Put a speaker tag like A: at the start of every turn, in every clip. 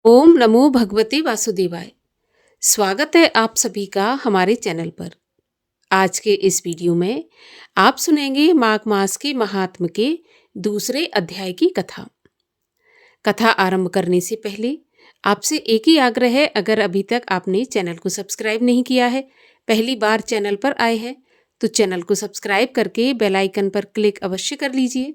A: ओम नमो भगवते वासुदेवाय। स्वागत है आप सभी का हमारे चैनल पर। आज के इस वीडियो में आप सुनेंगे माघ मास के महात्म के दूसरे अध्याय की कथा। कथा आरंभ करने से पहले आपसे एक ही आग्रह है, अगर अभी तक आपने चैनल को सब्सक्राइब नहीं किया है, पहली बार चैनल पर आए हैं तो चैनल को सब्सक्राइब करके बेल आइकन पर क्लिक अवश्य कर लीजिए।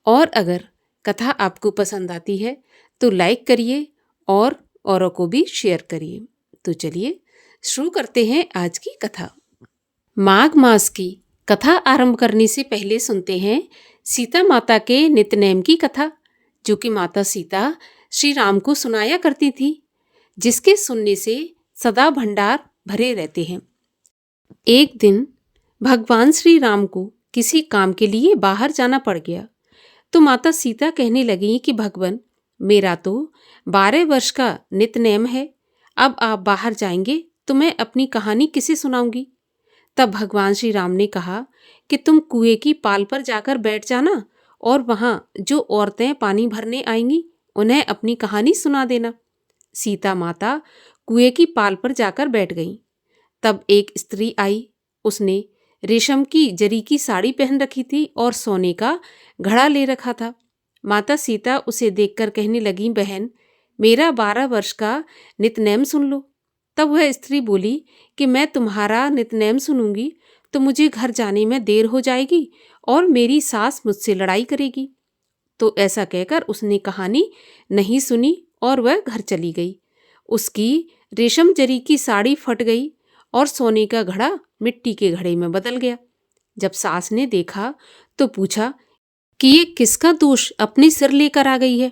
A: और अगर कथा आपको पसंद आती है तो लाइक करिए और औरों को भी शेयर करिए। तो चलिए शुरू करते हैं आज की कथा। माघ मास की कथा आरंभ करने से पहले सुनते हैं सीता माता के नित्यनेम की कथा, जो कि माता सीता श्री राम को सुनाया करती थी, जिसके सुनने से सदा भंडार भरे रहते हैं। एक दिन भगवान श्री राम को किसी काम के लिए बाहर जाना पड़ गया, तो माता सीता कहने लगी कि भगवान, मेरा तो 12 वर्ष का नित्यनेम है, अब आप बाहर जाएंगे तो मैं अपनी कहानी किसे सुनाऊंगी। तब भगवान श्री राम ने कहा कि तुम कुएं की पाल पर जाकर बैठ जाना और वहां जो औरतें पानी भरने आएंगी उन्हें अपनी कहानी सुना देना। सीता माता कुएं की पाल पर जाकर बैठ गईं। तब एक स्त्री आई। उसने रेशम की जरी की साड़ी पहन रखी थी और सोने का घड़ा ले रखा था। माता सीता उसे देखकर कहने लगी, बहन, मेरा 12 वर्ष का नित्यनेम सुन लो। तब वह स्त्री बोली कि मैं तुम्हारा नित्यनेम सुनूंगी तो मुझे घर जाने में देर हो जाएगी और मेरी सास मुझसे लड़ाई करेगी। तो ऐसा कहकर उसने कहानी नहीं सुनी और वह घर चली गई। उसकी रेशम जरी की साड़ी फट गई और सोने का घड़ा मिट्टी के घड़े में बदल गया। जब सास ने देखा तो पूछा कि ये किसका दोष अपने सिर लेकर आ गई है।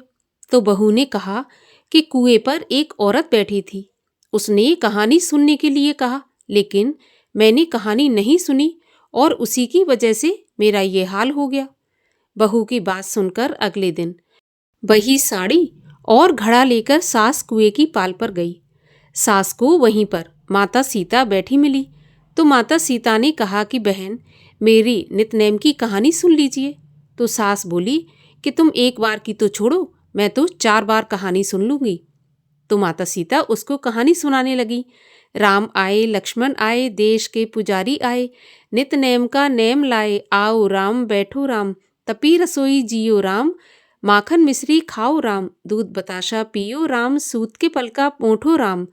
A: तो बहू ने कहा कि कुएं पर एक औरत बैठी थी, उसने कहानी सुनने के लिए कहा, लेकिन मैंने कहानी नहीं सुनी और उसी की वजह से मेरा ये हाल हो गया। बहू की बात सुनकर अगले दिन वही साड़ी और घड़ा लेकर सास कुएं की पाल पर गई। सास को वहीं पर माता सीता बैठी मिली, तो माता सीता ने कहा कि बहन, मेरी नित्यनेम की कहानी सुन लीजिए। तो सास बोली कि तुम एक बार की तो छोड़ो, मैं तो 4 बार कहानी सुन लूंगी। तो माता सीता उसको कहानी सुनाने लगी। राम आए, लक्ष्मण आए, देश के पुजारी आए, नित्यनेम का नेम लाए, आओ राम बैठो राम, तपी रसोई जियो राम, माखन मिश्री खाओ राम, दूध बताशा पियो राम, सूत के पलका पोंठो राम,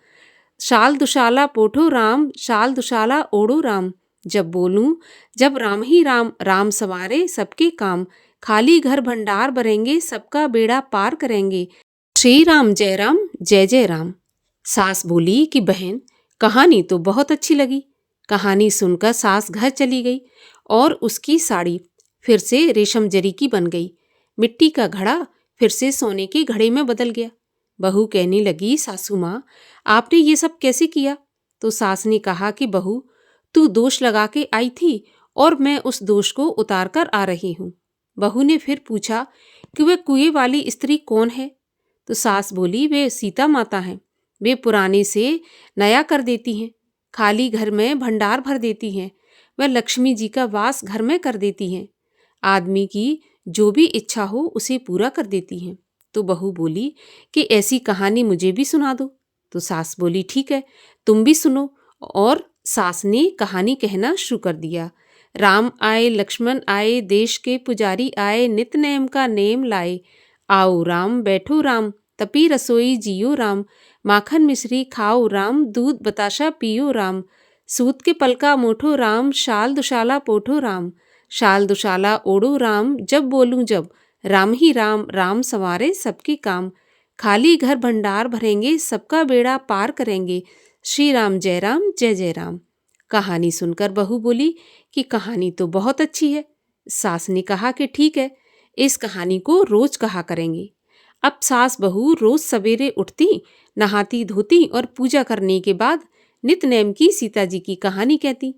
A: शाल दुशाला पोठो राम, शाल दुशाला ओढ़ो राम, जब बोलूं जब राम ही राम, राम सवारे सबके काम, खाली घर भंडार भरेंगे, सबका बेड़ा पार करेंगे, श्री राम जय जय राम। सास बोली कि बहन, कहानी तो बहुत अच्छी लगी। कहानी सुनकर सास घर चली गई और उसकी साड़ी फिर से रेशम जरी की बन गई। मिट्टी का घड़ा फिर से सोने के घड़े में बदल गया। बहू कहने लगी, सासू माँ, आपने ये सब कैसे किया? तो सास ने कहा कि बहू, तू दोष लगा के आई थी और मैं उस दोष को उतार कर आ रही हूँ। बहू ने फिर पूछा कि वह कुएं वाली स्त्री कौन है? तो सास बोली, वे सीता माता हैं। वे पुराने से नया कर देती हैं, खाली घर में भंडार भर देती हैं, वह लक्ष्मी जी का वास घर में कर देती हैं, आदमी की जो भी इच्छा हो उसे पूरा कर देती हैं। तो बहू बोली कि ऐसी कहानी मुझे भी सुना दो। तो सास बोली, ठीक है, तुम भी सुनो। और सास ने कहानी कहना शुरू कर दिया। राम आए, लक्ष्मण आए, देश के पुजारी आए, नित्यनेम का नेम लाए, आओ राम बैठो राम, तपी रसोई जियो राम, माखन मिश्री खाओ राम, दूध बताशा पियो राम, सूत के पलका मोठो राम, शाल दुशाला पोठो राम, शाल दुशाला ओढ़ो राम, जब बोलूं जब राम ही राम, राम सवारे सबके काम, खाली घर भंडार भरेंगे, सबका बेड़ा पार करेंगे, श्री राम जय जय राम। कहानी सुनकर बहू बोली कि कहानी तो बहुत अच्छी है। सास ने कहा कि ठीक है, इस कहानी को रोज कहा करेंगे। अब सास बहू रोज सवेरे उठती, नहाती धोती और पूजा करने के बाद नित्यनेम की सीता जी की कहानी कहती।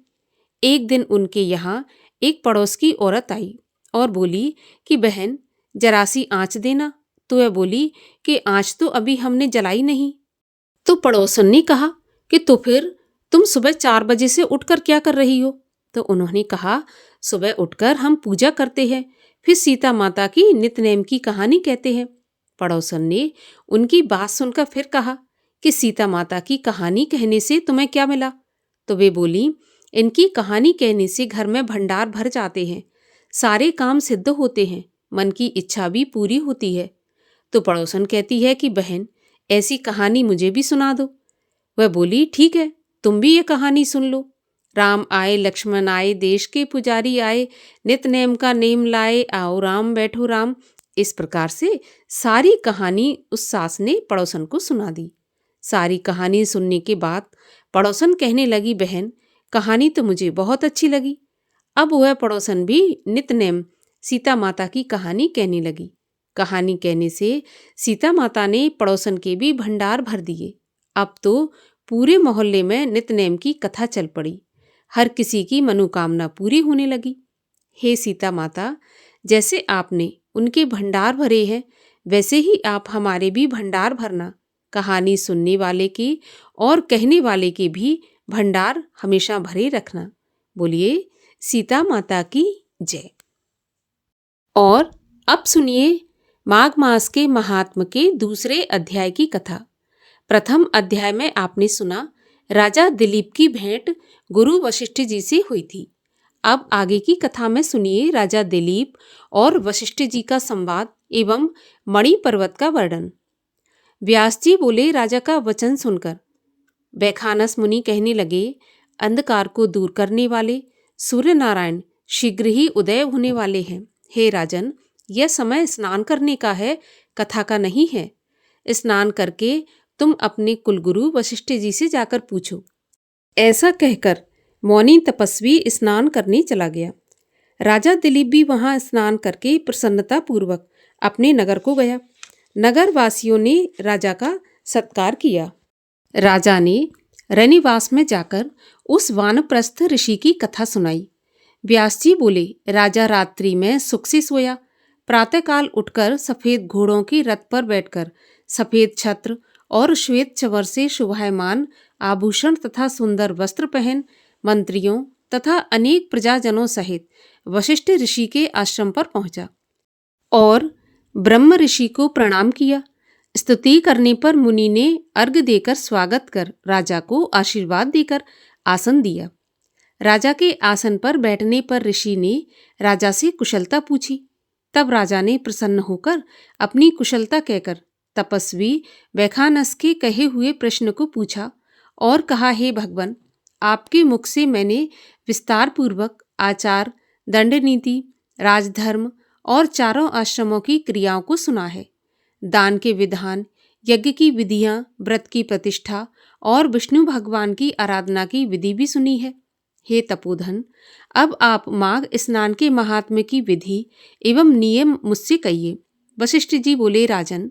A: एक दिन उनके यहाँ एक पड़ोस की औरत आई और बोली कि बहन, जरा सी आँच देना। तो वह बोली कि आँच तो अभी हमने जलाई नहीं। तो पड़ोसन ने कहा कि तो फिर तुम सुबह 4 बजे से उठकर क्या कर रही हो? तो उन्होंने कहा, सुबह उठकर हम पूजा करते हैं, फिर सीता माता की नित्यनेम की कहानी कहते हैं। पड़ोसन ने उनकी बात सुनकर फिर कहा कि सीता माता की कहानी कहने से तुम्हें क्या मिला? तो वे बोली, इनकी कहानी कहने से घर में भंडार भर जाते हैं, सारे काम सिद्ध होते हैं, मन की इच्छा भी पूरी होती है। तो पड़ोसन कहती है कि बहन, ऐसी कहानी मुझे भी सुना दो। वह बोली, ठीक है, तुम भी ये कहानी सुन लो। राम आए लक्ष्मण आए, देश के पुजारी आए, नित नेम का नेम लाए, आओ राम बैठो राम। इस प्रकार से सारी कहानी उस सास ने पड़ोसन को सुना दी। सारी कहानी सुनने के बाद पड़ोसन कहने लगी, बहन, कहानी तो मुझे बहुत अच्छी लगी। अब वह पड़ोसन भी नित नेम सीता माता की कहानी कहने लगी। कहानी कहने से सीता माता ने पड़ोसन के भी भंडार भर दिए। अब तो पूरे मोहल्ले में नितनेम की कथा चल पड़ी। हर किसी की मनोकामना पूरी होने लगी। हे सीता माता, जैसे आपने उनके भंडार भरे हैं, वैसे ही आप हमारे भी भंडार भरना। कहानी सुनने वाले के और कहने वाले के भी भंडार हमेशा भरे रखना। बोलिए सीता माता की जय। और अब सुनिए माघ मास के महात्म के दूसरे अध्याय की कथा। प्रथम अध्याय में आपने सुना राजा दिलीप की भेंट गुरु वशिष्ठ जी से हुई थी। अब आगे की कथा में सुनिए राजा दिलीप और वशिष्ठ जी का संवाद एवं मणि पर्वत का वर्णन। व्यास जी बोले, राजा का वचन सुनकर वैखानस मुनि कहने लगे, अंधकार को दूर करने वाले सूर्य नारायण शीघ्र ही उदय होने वाले हैं। हे राजन, यह समय स्नान करने का है, कथा का नहीं है। स्नान करके तुम अपने कुलगुरु वशिष्ठ जी से जाकर पूछो। ऐसा कहकर मौनी तपस्वी स्नान करने चला गया। राजा दिलीप भी वहां स्नान करके प्रसन्नता पूर्वक अपने नगर को गया। नगर वासियों ने राजा का सत्कार किया। राजा ने रनिवास में जाकर उस वानप्रस्थ ऋषि की कथा सुनाई। व्यास जी बोले, राजा रात्रि में सुख से सोया। प्रातःकाल उठकर सफेद घोड़ों की रथ पर बैठकर सफेद छत्र और श्वेत चवर से शोभायमान आभूषण तथा सुंदर वस्त्र पहन मंत्रियों तथा अनेक प्रजाजनों सहित वशिष्ठ ऋषि के आश्रम पर पहुंचा और ब्रह्म ऋषि को प्रणाम किया। स्तुति करने पर मुनि ने अर्घ्य देकर स्वागत कर राजा को आशीर्वाद देकर आसन दिया। राजा के आसन पर बैठने पर ऋषि ने राजा से कुशलता पूछी। तब राजा ने प्रसन्न होकर अपनी कुशलता कहकर तपस्वी वैखानस के कहे हुए प्रश्न को पूछा और कहा, हे भगवान, आपके मुख से मैंने विस्तार पूर्वक आचार, दंड नीति, राजधर्म और चारों आश्रमों की क्रियाओं को सुना है। दान के विधान, यज्ञ की विधियां, व्रत की प्रतिष्ठा और विष्णु भगवान की आराधना की विधि भी सुनी है। हे तपोधन, अब आप माघ स्नान के महात्म्य की विधि एवं नियम मुझसे कहिए। वशिष्ठ जी बोले, राजन,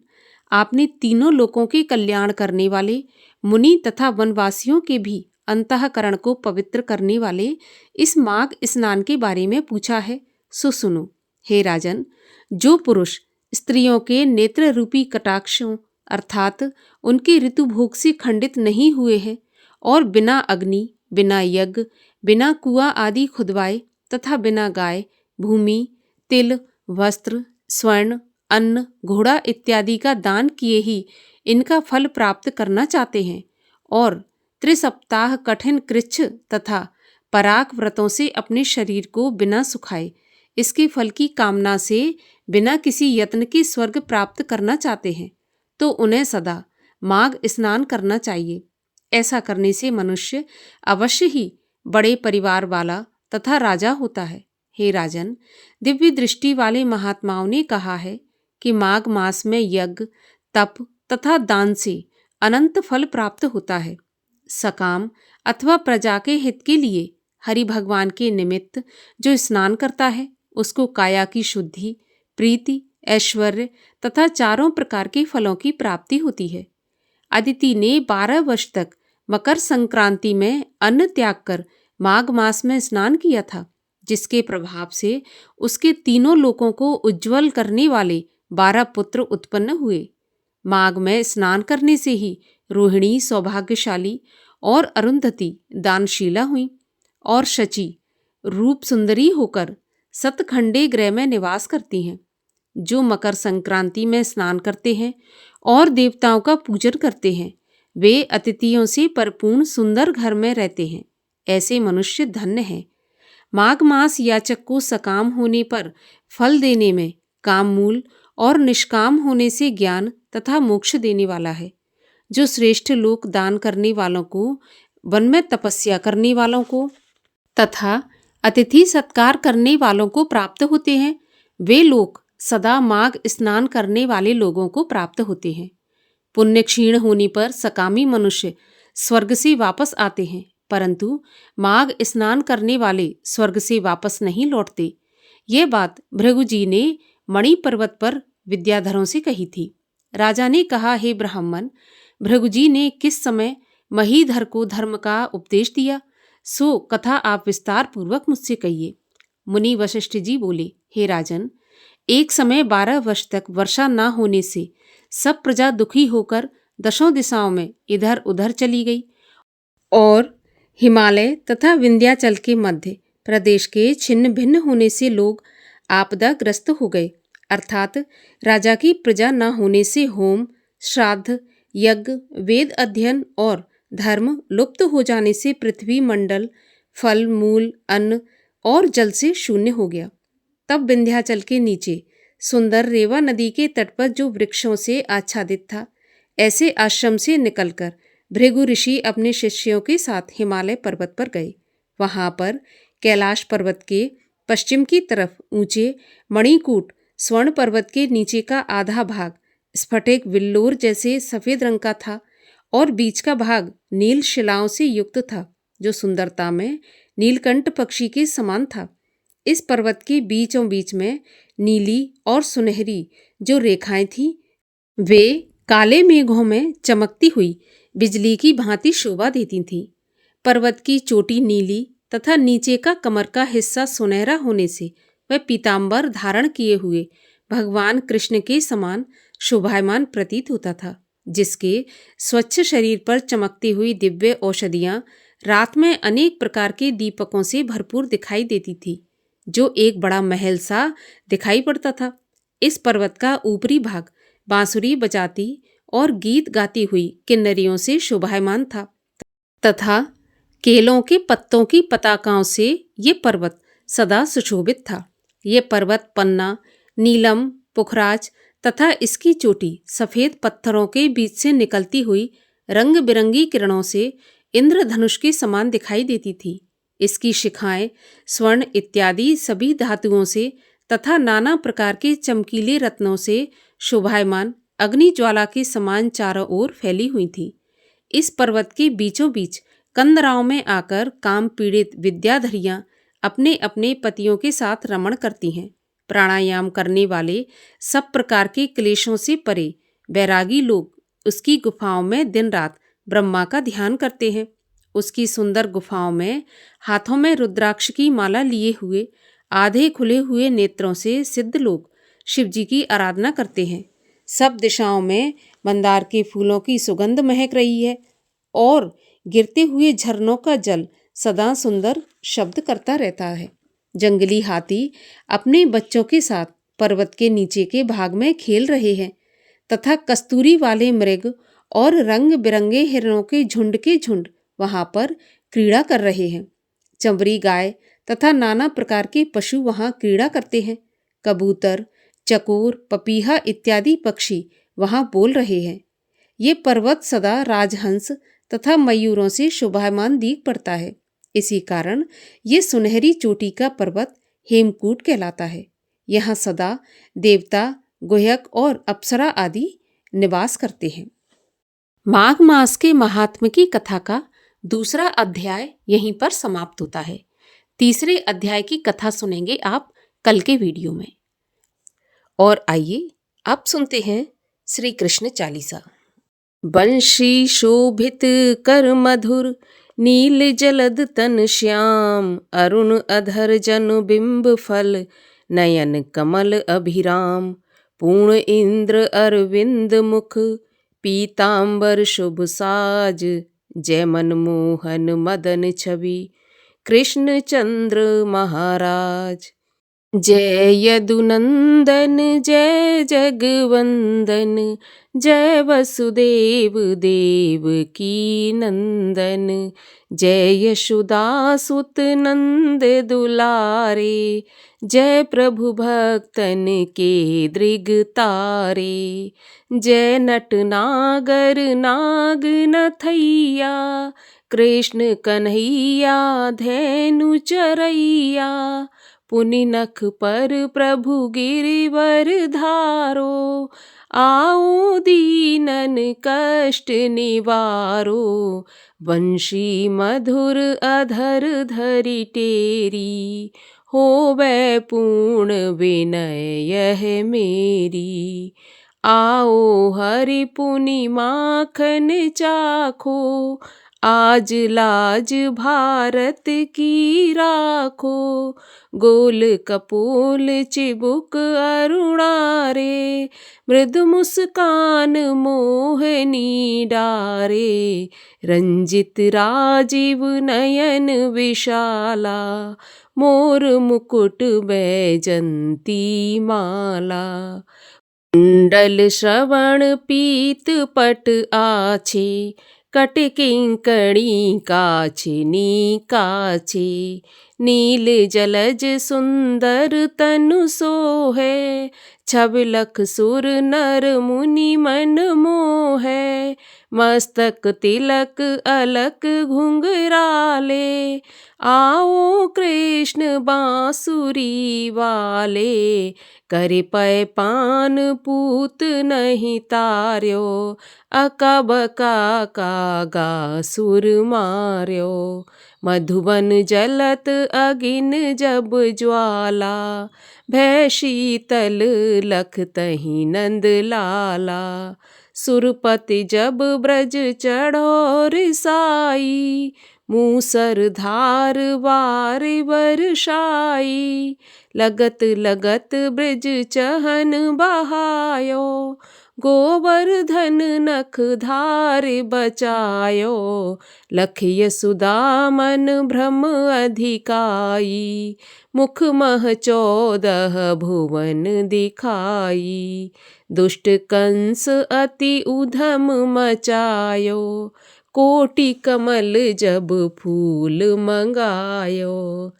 A: आपने तीनों लोकों के कल्याण करने वाले मुनि तथा वनवासियों के भी अंतःकरण को पवित्र करने वाले इस माघ स्नान के बारे में पूछा है, सो सुनो। हे राजन, जो पुरुष स्त्रियों के नेत्र रूपी कटाक्षों अर्थात उनके ऋतुभोग से खंडित नहीं हुए हैं और बिना अग्नि, बिना यज्ञ, बिना कुआं आदि खुदवाए तथा बिना गाय, भूमि, तिल, वस्त्र, स्वर्ण, अन्न, घोड़ा इत्यादि का दान किए ही इनका फल प्राप्त करना चाहते हैं और त्रिसप्ताह कठिन कृच्छ तथा पराग व्रतों से अपने शरीर को बिना सुखाए इसके फल की कामना से बिना किसी यत्न के स्वर्ग प्राप्त करना चाहते हैं, तो उन्हें सदा माघ स्नान करना चाहिए। ऐसा करने से मनुष्य अवश्य ही बड़े परिवार वाला तथा राजा होता है। हे राजन, दिव्य दृष्टि वाले महात्माओं ने कहा है कि माघ मास में यज्ञ, तप तथा दान से अनंत फल प्राप्त होता है। सकाम अथवा प्रजा के हित के लिए हरि भगवान के निमित्त जो स्नान करता है उसको काया की शुद्धि, प्रीति, ऐश्वर्य तथा चारों प्रकार के फलों की प्राप्ति होती है। अदिति ने 12 वर्ष तक मकर संक्रांति में अन्न त्याग कर माघ मास में स्नान किया था, जिसके प्रभाव से उसके तीनों लोकों को उज्ज्वल करने वाले 12 पुत्र उत्पन्न हुए। माघ में स्नान करने से ही रोहिणी सौभाग्यशाली और अरुंधति दानशीला हुई और शची रूप सुंदरी होकर सतखंडे ग्रह में निवास करती हैं। जो मकर संक्रांति में स्नान करते हैं और देवताओं का पूजन करते हैं, वे अतिथियों से परिपूर्ण सुंदर घर में रहते हैं। ऐसे मनुष्य धन्य हैं। माघ मास याचक को सकाम होने पर फल देने में, काम मूल और निष्काम होने से ज्ञान तथा मोक्ष देने वाला है। जो श्रेष्ठ लोक दान करने वालों को, वन में तपस्या करने वालों को तथा अतिथि सत्कार करने वालों को प्राप्त होते हैं, वे लोग सदा माघ स्नान करने वाले लोगों को प्राप्त होते हैं। पुण्य क्षीण होने पर सकामी मनुष्य स्वर्ग से वापस आते हैं, परंतु माघ स्नान करने वाले स्वर्ग से वापस नहीं लौटते। ये बात भृगु जी ने मणि पर्वत पर विद्याधरों से कही थी। राजा ने कहा, हे ब्राह्मण, भृगु जी ने किस समय महीधर को धर्म का उपदेश दिया, सो कथा आप विस्तार पूर्वक मुझसे कहिए। मुनि वशिष्ठ जी बोले, हे राजन, एक समय 12 वर्ष तक वर्षा न होने से सब प्रजा दुखी होकर दशों दिशाओं में इधर उधर चली गई और हिमालय तथा विंध्याचल के मध्य प्रदेश के छिन्न भिन्न होने से लोग आपदाग्रस्त हो गए। अर्थात राजा की प्रजा न होने से होम, श्राद्ध, यज्ञ, वेद अध्ययन और धर्म लुप्त हो जाने से पृथ्वी मंडल फल, मूल, अन्न और जल से शून्य हो गया। तब विंध्याचल के नीचे सुंदर रेवा नदी के तट पर जो वृक्षों से आच्छादित था, ऐसे आश्रम से निकलकर भृगु ऋषि अपने शिष्यों के साथ हिमालय पर्वत पर गए। वहां पर कैलाश पर्वत के पश्चिम की तरफ ऊंचे मणिकूट स्वर्ण पर्वत के नीचे का आधा भाग स्फटिक विल्लोर जैसे सफेद रंग का था और बीच का भाग नील शिलाओं से युक्त था, जो सुंदरता में नीलकंठ पक्षी के समान था। इस पर्वत के बीचों बीच में नीली और सुनहरी जो रेखाएं थीं, वे काले मेघों में चमकती हुई बिजली की भांति शोभा देती थीं। पर्वत की चोटी नीली तथा नीचे का कमर का हिस्सा सुनहरा होने से वह पीतांबर धारण किए हुए भगवान कृष्ण के समान शोभायमान प्रतीत होता था, जिसके स्वच्छ शरीर पर चमकती हुई दिव्य औषधियां रात में अनेक प्रकार के दीपकों से भरपूर दिखाई देती थी, जो एक बड़ा महल सा दिखाई पड़ता था। इस पर्वत का ऊपरी भाग बांसुरी बजाती और गीत गाती हुई किन्नरियों से शोभायमान था तथा केलों के पत्तों की पताकाओं से ये पर्वत सदा सुशोभित था। ये पर्वत पन्ना, नीलम, पुखराज तथा इसकी चोटी सफेद पत्थरों के बीच से निकलती हुई रंग बिरंगी किरणों से इंद्रधनुष के समान दिखाई देती थी। इसकी शिखाएं स्वर्ण इत्यादि सभी धातुओं से तथा नाना प्रकार के चमकीले रत्नों से शोभायमान अग्नि ज्वाला के समान चारों ओर फैली हुई थी। इस पर्वत के बीचों बीच कंदराओं में आकर काम पीड़ित विद्याधरियां अपने अपने पतियों के साथ रमण करती हैं। प्राणायाम करने वाले सब प्रकार के क्लेशों से परे बैरागी लोग उसकी गुफाओं में दिन रात ब्रह्मा का ध्यान करते हैं। उसकी सुंदर गुफाओं में हाथों में रुद्राक्ष की माला लिए हुए आधे खुले हुए नेत्रों से सिद्ध लोग शिवजी की आराधना करते हैं। सब दिशाओं में मंदार के फूलों की सुगंध महक रही है और गिरते हुए झरनों का जल सदा सुंदर शब्द करता रहता है। जंगली हाथी अपने बच्चों के साथ पर्वत के नीचे के भाग में खेल रहे हैं तथा कस्तूरी वाले मृग और रंग बिरंगे हिरणों के झुंड वहां पर क्रीड़ा कर रहे हैं। चंबरी गाय तथा नाना प्रकार के पशु वहां क्रीड़ा करते हैं। कबूतर, चकोर, पपीहा इत्यादि पक्षी वहां बोल रहे हैं। ये पर्वत सदा राजहंस तथा मयूरों से शोभायमान दीख पड़ता है। इसी कारण ये सुनहरी चोटी का पर्वत हेमकूट कहलाता है। यहाँ सदा देवता, गुह्यक और अप्सरा आदि निवास करते हैं। माघ मास के महात्म्य की कथा का दूसरा अध्याय यहीं पर समाप्त होता है। तीसरे अध्याय की कथा सुनेंगे आप कल के वीडियो में। और आइए अब सुनते हैं श्री कृष्ण चालीसा। बंशी शोभित कर मधुर, नील जलद तन श्याम, अरुण अधर जन बिंब फल, नयन कमल अभिराम, पूर्ण इंद्र अरविंद मुख, पीतांबर शुभ साज, जय मनमोहन मदन छवि, कृष्ण चंद्र महाराज। जय यदुनंदन जय जगवंदन, जय वसुदेव देव की नंदन, जय यशोदासुत नंद दुलारे, जय प्रभु भक्तन के दृग तारे, जय नट नागर नाग नथैया, कृष्ण कन्हैया धेनु चरैया, पुनि नख पर प्रभु गिरिवर धारो, आओ दीनन कष्ट निवारो, वंशी मधुर अधर धरि टेरी, होवै पूर्ण विनय यह मेरी, आओ हरि पुनि माखन चाखो, आज लाज भारत की राखो, गोल कपोल चिबुक अरुणारे, मृदु मुस्कान मोहनी डारे, रंजित राजीव नयन विशाला, मोर मुकुट बैजंती माला, कुंडल श्रवण पीत पट आछे, कट किंकणी काछिनी काछे, नील जलज सुंदर तनु सोहे, छबिलख सुर नर मुनि मन मोहे, मस्तक तिलक अलक घुंघराले, आओ कृष्ण बांसुरी वाले, करे पै पान पूत नहीं तार्यो, अकबका कागा सुर मार्यो, मधुबन जलत अगिन जब ज्वाला, भय शीतल लख तहि नंद लाला, सुरपति जब ब्रज चढ़ो रिसाई, मूसर धार वार बरसाई, लगत लगत ब्रज चहन बहायो, गोवर्धन नख धार बचायो, लख यशोदा मन भ्रम अधिकाई, मुख मह 14 भुवन दिखाई, दुष्ट कंस अति उधम मचायो, कोटि कमल जब फूल मंगायो,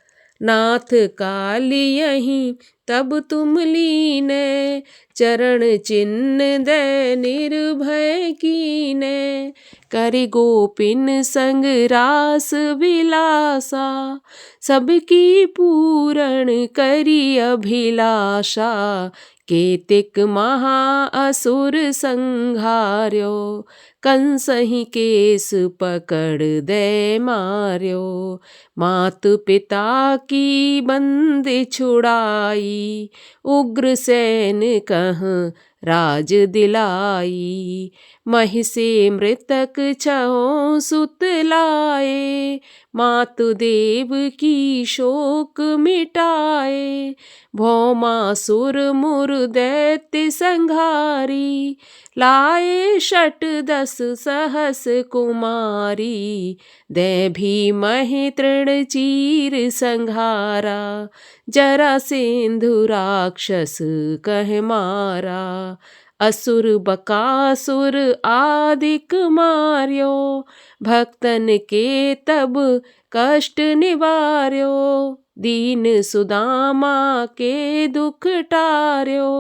A: नाथ काली यहीं तब तुम लीने, चरण चिन्ह दे निर्भय कीने, करि गोपिन संग रास विलासा, सबकी पूरण करी अभिलाषा, केतिक महा असुर संहार्यो, कंसहि केस पकड़ दे मार्यो, मात पिता की बंदी छुड़ाई, उग्रसेन कहाँ राज दिलाई, महिषे मृतक छहों सुत लाए, मातु देव की शोक मिटाए, भौमासुर मुर दैत्य संघारी, लाए 10 सहस कुमारी, दे भीमहि तृण चीर संघारा, जरासेंधु राक्षस कह मारा, असुर बकासुर आदिक मार्यो, भक्तन के तब कष्ट निवार्यो, दीन सुदामा के दुख टार्यो,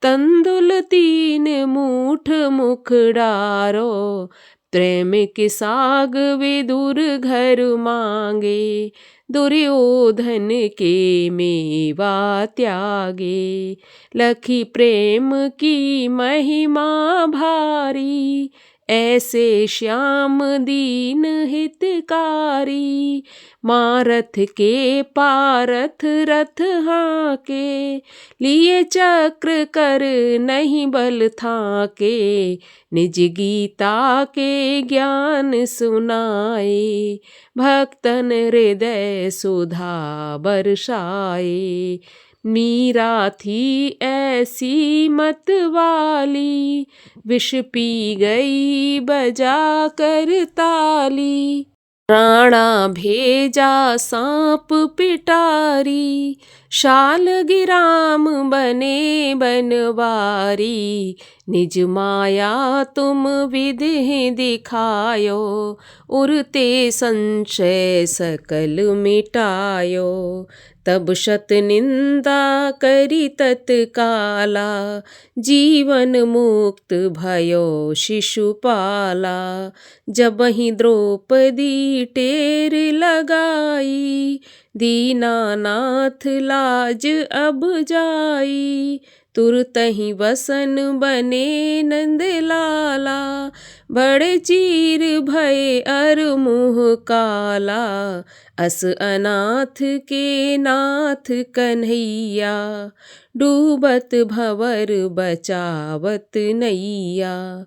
A: तंदुल 3 मूठ मुख डारो, त्रैमिक साग विदुर घर मांगे, दुर्योधन के मेवा त्यागे, लखी प्रेम की महिमा भारी, ऐसे श्याम दीन हितकारी, मारथ के पारथ रथ हाके, लिए चक्र कर नहीं बल थाके, निज गीता के ज्ञान सुनाए, भक्तन हृदय सुधा बरसाए, मीरा थी ऐसी मत वाली, विष पी गई बजा कर ताली। राणा भेजा सांप पिटारी, शालगिराम बने बनवारी। निज माया तुम विधि दिखायो, उरते संशय सकल मिटायो। तब शत निंदा करी तत्काला, जीवन मुक्त भयो शिशुपाला। जबहि द्रौपदी टेर लगाई, दीनानाथ लाज अब जाई। तुरतहि वसन बने नंद लाला, बड़े चीर भय अर मुँह काला। अस अनाथ के नाथ कन्हैया, डूबत भंवर बचावत नैया।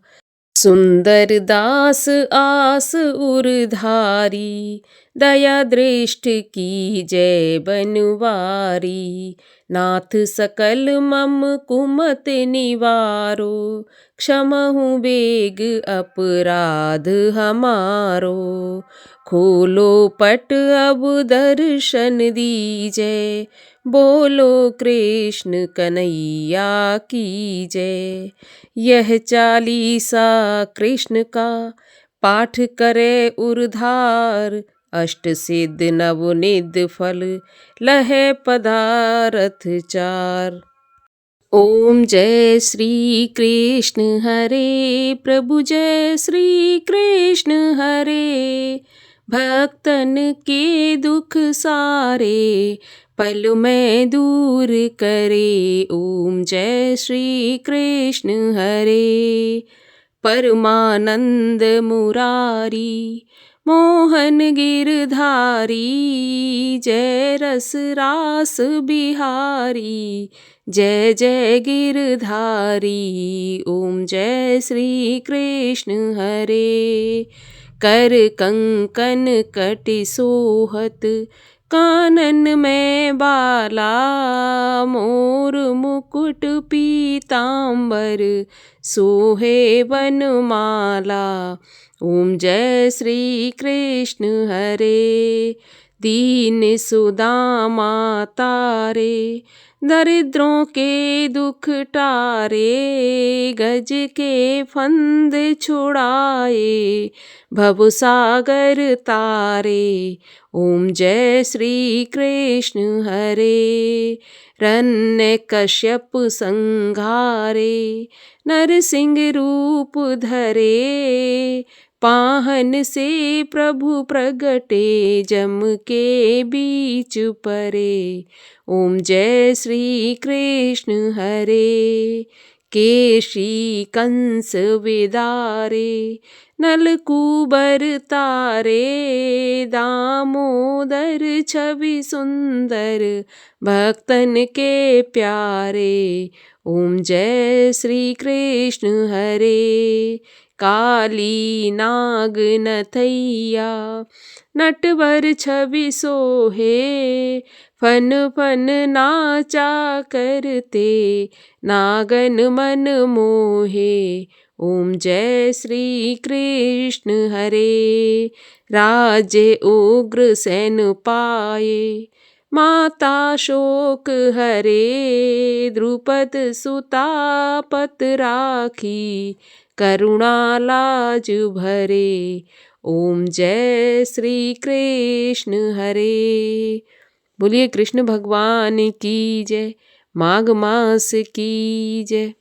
A: सुंदर दास आस उरधारी, दया दृष्टि की जय बनवारी। नाथ सकल मम कुमत निवारो, क्षमहु बेग अपराध हमारो। खोलो पट अब दर्शन दीजै, बोलो कृष्ण कन्हैया की जय। यह चालीसा कृष्ण का पाठ करे उरधार, अष्ट सिद्ध नवनिध फल लहे पदारथ चार। ओम जय श्री कृष्ण हरे प्रभु, जय श्री कृष्ण हरे। भक्तन के दुख सारे पल में दूर करे। ओम जय श्री कृष्ण हरे। परमानंद मुरारी, मोहन गिरधारी। जय रस रास बिहारी, जय जय गिरधारी। ओम जय श्री कृष्ण हरे। कर कंकन कटि सोहत, कानन में बाला। मोर मुकुट पीतांबर, सोहे वनमाला। ओम जय श्री कृष्ण हरे। दीन सुदामा तारे, दरिद्रों के दुख टारे। गज के फंद छुड़ाए, भवसागर तारे। ओम जय श्री कृष्ण हरे। हिरण्यकश्यप संहारे, नरसिंह रूप धरे। पाहन से प्रभु प्रगटे, जम के बीच परे। ओम जय श्री कृष्ण हरे। केशी कंस विदारे, नलकूबर तारे। दामोदर छवि सुंदर, भक्तन के प्यारे। ओम जय श्री कृष्ण हरे। काली नाग नथैया, नटवर छवि सोहे। फन फन नाचा करते, नागन मन मोहे। ओम जय श्री कृष्ण हरे। राज्य उग्र सैन पाए, माता शोक हरे। द्रुपद सुता पत राखी, करुणा लाज भरे। ओम जय श्री कृष्ण हरे। बोलिए कृष्ण भगवान की जय। माघ मास की जय।